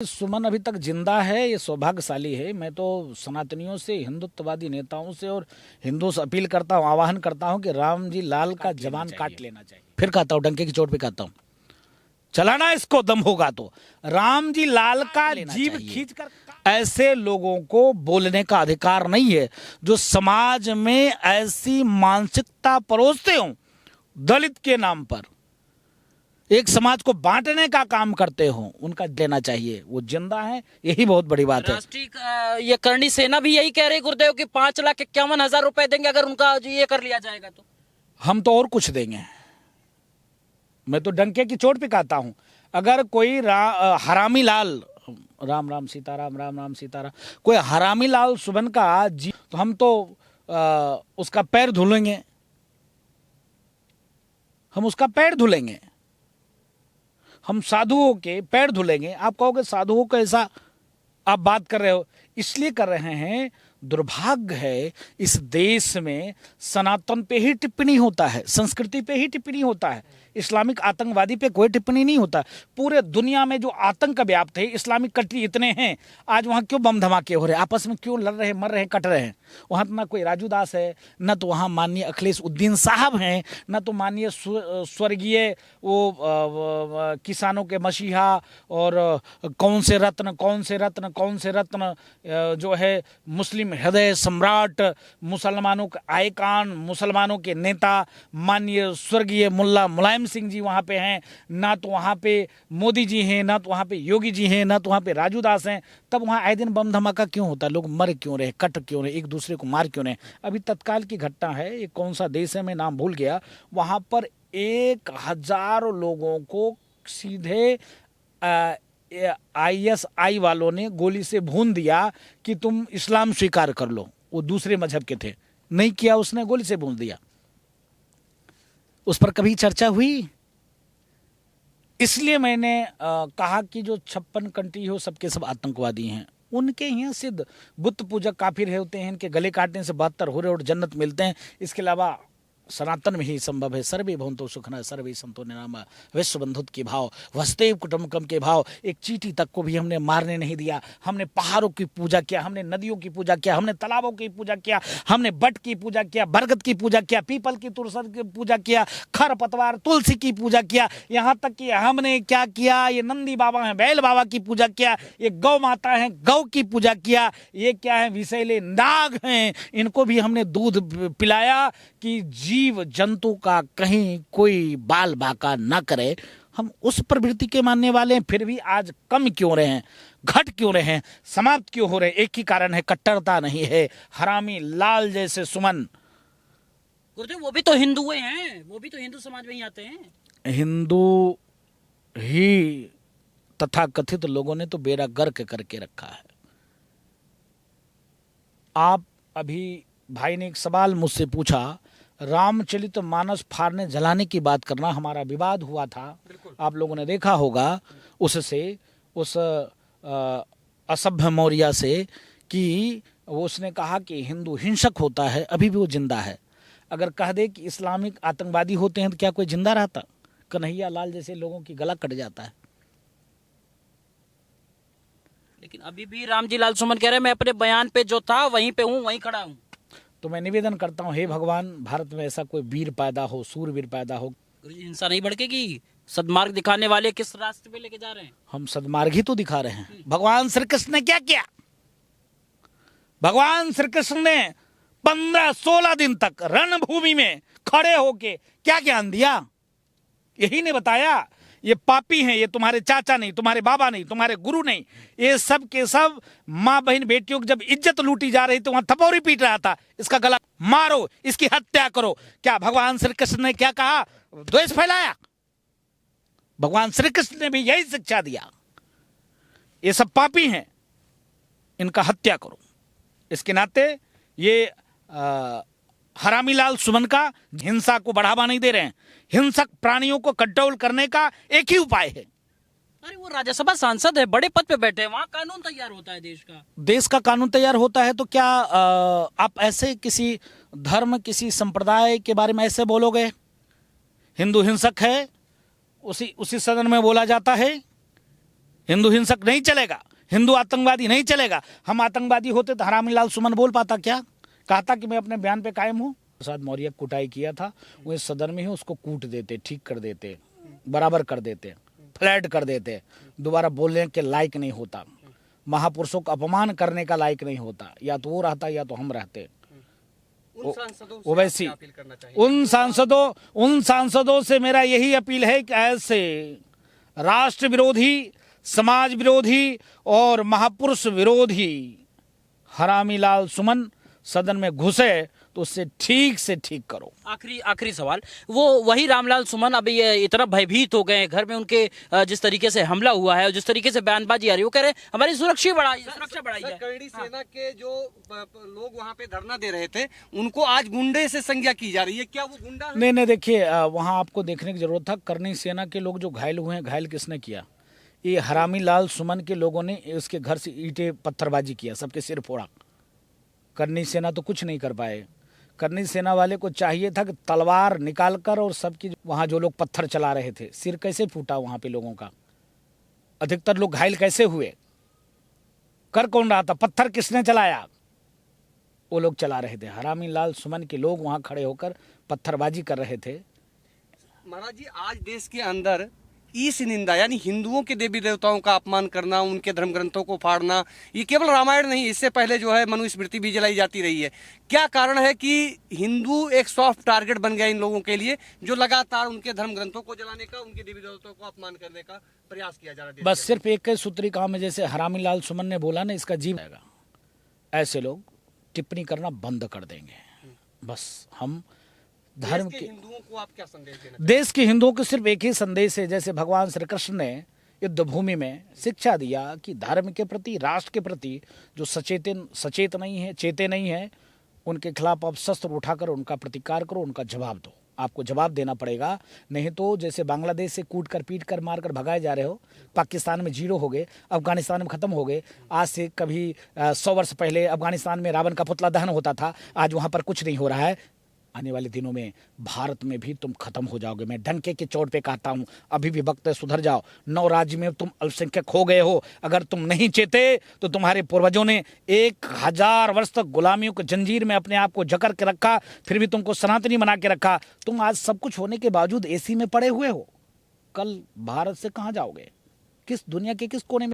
सुमन अभी तक जिंदा है, ये सौभाग्यशाली है। मैं तो सनातनियों से, हिंदुत्ववादी नेताओं से और हिंदुओं से अपील करता हूँ, आह्वान करता हूँ कि राम जी लाल का जवान काट लेना चाहिए। फिर कहता हूँ, डंके की चोट पे कहता हूँ, चलाना इसको दम होगा तो राम जी लाल का जीव खींच कर। ऐसे लोगों को बोलने का अधिकार नहीं है जो समाज में ऐसी मानसिकता परोसते हो, दलित के नाम पर एक समाज को बांटने का काम करते हो, उनका लेना चाहिए। वो जिंदा है, यही बहुत बड़ी बात है। राष्ट्रीय ये करणी सेना भी यही कह रही गुरुदेव कि 5,51,000 रुपए देंगे अगर उनका ये कर लिया जाएगा तो। हम तो और कुछ देंगे। मैं तो डंके की चोट पे कहता हूं, अगर कोई हरामी लाल, राम राम सीताराम, राम राम सीताराम, कोई हरामी लाल सुमन का जी, तो हम तो उसका पैर धुलेंगे, हम उसका पैर धुलेंगे, हम साधुओं के पैर धुलेंगे। आप कहोगे साधुओं का ऐसा आप बात कर रहे हो, इसलिए कर रहे हैं। दुर्भाग्य है, इस देश में सनातन पे ही टिप्पणी होता है, संस्कृति पे ही टिप्पणी होता है, इस्लामिक आतंकवादी पे कोई टिप्पणी नहीं होता। पूरे दुनिया में जो आतंक व्याप्त है, इस्लामिक कंट्री इतने हैं, आज वहाँ क्यों बम धमाके हो रहे हैं, आपस में क्यों लड़ रहे हैं, मर रहे हैं, कट रहे हैं? वहाँ ना कोई राजू दास है, न तो वहाँ माननीय अखिलेश उद्दीन साहब हैं, न तो माननीय स्वर्गीय वो किसानों के मसीहा और कौन से रत्न जो है मुस्लिम हृदय सम्राट, मुसलमानों के आइकान, मुसलमानों के नेता माननीय स्वर्गीय मुल्ला मुलायम सिंह जी वहाँ पे हैं। ना तो वहाँ पे मोदी जी हैं, ना तो वहाँ पे योगी जी हैं, ना तो वहाँ पे राजू दास हैं। तब वहाँ आए दिन बम धमाका क्यों होता है? लोग मर क्यों रहे, कट क्यों रहे, एक दूसरे को मार क्यों रहे? अभी तत्काल की घटना है, ये कौन सा देश है मैं नाम भूल गया, वहाँ पर 1,000 लोगों को सीधे ISI वालों ने गोली से भून दिया कि तुम इस्लाम स्वीकार कर लो। वो दूसरे मजहब के थे, नहीं किया, उसने गोली से भून दिया। उस पर कभी चर्चा हुई? इसलिए मैंने कहा कि जो 56 कंट्री हो, सबके सब आतंकवादी हैं। उनके यहाँ सिद्ध बुत पूजक काफिर होते हैं, इनके गले काटने से 72 हो रहे और जन्नत मिलते हैं। इसके अलावा सनातन में ही संभव है। सर्वे भवन्तु सुखिनः सर्वे सन्तु निरामया, विश्व बंधुत्व के भाव, वसुधैव कुटुम्बकम के भाव। एक चींटी तक को भी हमने मारने नहीं दिया। हमने पहाड़ों की पूजा किया, हमने नदियों की पूजा किया, हमने तालाबों की पूजा किया, हमने बट की पूजा किया, बरगद की पूजा किया, पीपल की तुलसी की पूजा किया, खरपतवार तुलसी की पूजा किया। यहाँ तक कि हमने क्या किया, ये नंदी बाबा हैं, बैल बाबा की पूजा किया, ये गौ माता है, गौ की पूजा किया, ये क्या है, विषैले नाग हैं, इनको भी हमने दूध पिलाया कि जीव जंतु का कहीं कोई बाल बाका न करे। हम उस प्रवृत्ति के मानने वाले हैं, फिर भी आज कम क्यों रहे हैं, घट क्यों रहे हैं, समाप्त क्यों हो रहे हैं? एक ही कारण है, कट्टरता नहीं है। हरामी लाल जैसे सुमन, गुरुदेव वो भी तो हिंदू हैं, वो भी तो हिंदू समाज में ही आते हैं। हिंदू ही तथाकथित लोगों ने तो बेड़ा गर्क करके रखा है। आप अभी भाई ने एक सवाल मुझसे पूछा, रामचरित मानस फाड़ने जलाने की बात करना, हमारा विवाद हुआ था, आप लोगों ने देखा होगा, उससे उस असभ्य मौर्य से, कि वो उसने कहा कि हिंदू हिंसक होता है। अभी भी वो जिंदा है। अगर कह दे कि इस्लामिक आतंकवादी होते हैं तो क्या कोई जिंदा रहता? कन्हैया लाल जैसे लोगों की गला कट जाता है। लेकिन अभी भी रामजी लाल सुमन कह रहे हैं मैं अपने बयान पे जो था वहीं पे हूँ, वहीं खड़ा हूँ। तो मैं निवेदन करता हूँ, हे भगवान, भारत में ऐसा कोई वीर पैदा हो, सूरवीर पैदा हो। हिंसा नहीं भड़केगी। सद्मार्ग दिखाने वाले किस रास्ते पे लेके जा रहे हैं? हम सद्मार्ग ही तो दिखा रहे हैं। भगवान श्री कृष्ण ने क्या किया? भगवान श्री कृष्ण ने 15-16 दिन तक रणभूमि में खड़े होके क्या ज्ञान दिया? यही ने बताया, ये पापी हैं, ये तुम्हारे चाचा नहीं, तुम्हारे बाबा नहीं, तुम्हारे गुरु नहीं, ये सब के सब माँ बहन बेटियों की जब इज्जत लूटी जा रही तो वहां थपौरी पीट रहा था, इसका गला मारो, इसकी हत्या करो। क्या भगवान श्री कृष्ण ने क्या कहा? द्वेष फैलाया? भगवान श्री कृष्ण ने भी यही शिक्षा दिया, ये सब पापी हैं, इनका हत्या करो। इसके नाते ये हरामी लाल सुमन का हिंसा को बढ़ावा नहीं दे रहे हैं। हिंसक प्राणियों को कंट्रोल करने का एक ही उपाय है। अरे वो राज्यसभा सांसद है, बड़े पद पे बैठे हैं, वहां कानून तैयार होता है देश का। देश का कानून तैयार होता है तो क्या आप ऐसे किसी धर्म, किसी संप्रदाय के बारे में ऐसे बोलोगे? हिंदू हिंसक है, उसी सदन में बोला जाता है हिंदू हिंसक नहीं चलेगा, हिंदू आतंकवादी नहीं चलेगा। हम आतंकवादी होते तो हरामी लाल सुमन बोल पाता क्या? कहता कि मैं अपने बयान पे कायम हूँ। प्रसाद मौर्य कुटाई किया था, वो इस सदन में ही उसको कूट देते, ठीक कर देते, बराबर कर देते, फ्लैट कर देते। दोबारा बोलने के लायक नहीं होता, महापुरुषों का अपमान करने का लायक नहीं होता। या तो वो रहता या तो हम रहते। ओवैसी उन सांसदों से मेरा यही अपील है कि ऐसे राष्ट्र विरोधी, समाज विरोधी और महापुरुष विरोधी हरामी लाल सुमन सदन में घुसे तो उससे ठीक से ठीक करो। आखिरी सवाल, वो वही रामलाल सुमन अभी ये इतना भयभीत हो गए घर में, उनके जिस तरीके से हमला हुआ है और जिस तरीके से बयानबाजी आ रही है, वो कह रहे हैं हमारी सुरक्षा बढ़ाई है। करनी सेना के जो लोग वहाँ पे धरना दे रहे थे उनको आज गुंडे से संज्ञा की जा रही है, क्या वो गुंडा है? नहीं, देखिए वहाँ आपको देखने की जरूरत था। करनी सेना के लोग जो घायल हुए हैं, घायल किसने किया? ये हरामी लाल सुमन के लोगों ने उसके घर से ईंटें पत्थरबाजी किया, सबके सिर फोड़ा। करनी सेना तो कुछ नहीं कर पाए। करनी सेना वाले को चाहिए था कि तलवार निकालकर और सबकी वहाँ जो लोग पत्थर चला रहे थे, सिर कैसे फूटा वहाँ पे लोगों का? अधिकतर लोग घायल कैसे हुए? कर कौन रहा था? पत्थर किसने चलाया? वो लोग चला रहे थे। हरामी लाल सुमन के लोग वहाँ खड़े होकर पत्थरबाजी कर रहे थे। महाराज जी, आज देश के अंदर ईश निंदा यानी हिंदुओं के देवी देवताओं का अपमान करना, उनके धर्म ग्रंथों को फाड़ना, ये केवल रामायण नहीं, इससे पहले जो है मनुस्मृति भी जलाई जाती रही है। क्या कारण है कि हिंदू एक सॉफ्ट टारगेट बन गया इन लोगों के लिए, जो लगातार उनके धर्म ग्रंथों को जलाने का, उनके देवी देवताओं को अपमान करने का प्रयास किया जा रहा है? बस सिर्फ एक सूत्री काम है, जैसे हरामी लाल सुमन ने बोला ना, इसका जीव आएगा। ऐसे लोग टिप्पणी करना बंद कर देंगे। बस हम धर्म के हिंदुओं को आप क्या संदेश देना? देश के हिंदुओं को सिर्फ एक ही संदेश है, जैसे भगवान श्री कृष्ण ने युद्ध भूमि में शिक्षा दिया कि धर्म के प्रति, राष्ट्र के प्रति जो सचेत नहीं है, चेते नहीं है, उनके खिलाफ आप शस्त्र उठाकर उनका प्रतिकार करो, उनका जवाब दो। आपको जवाब देना पड़ेगा, नहीं तो जैसे बांग्लादेश से कूट कर, पीट कर, मार कर भगाए जा रहे हो, पाकिस्तान में 0 हो गए, अफगानिस्तान में ख़त्म हो गए। आज से कभी 100 वर्ष पहले अफगानिस्तान में रावण का पुतला दहन होता था, आज वहाँ पर कुछ नहीं हो रहा है। आने वाले दिनों में भारत में भी तुम खत्म हो जाओगे। मैं डंके के चोट पे कहता हूं, अभी भी वक्त है, सुधर जाओ। 9 राज्य में तुम अल्पसंख्यक हो गए हो। अगर तुम नहीं चेते तो तुम्हारे पूर्वजों ने 1000 वर्ष तक गुलामियों की जंजीर में अपने आप को जकड़ के रखा, फिर भी तुमको सनातनी बना के रखा। तुम आज सब कुछ होने के बावजूद एसी में पड़े हुए हो। कल भारत से कहां जाओगे? किस दुनिया के किस कोने में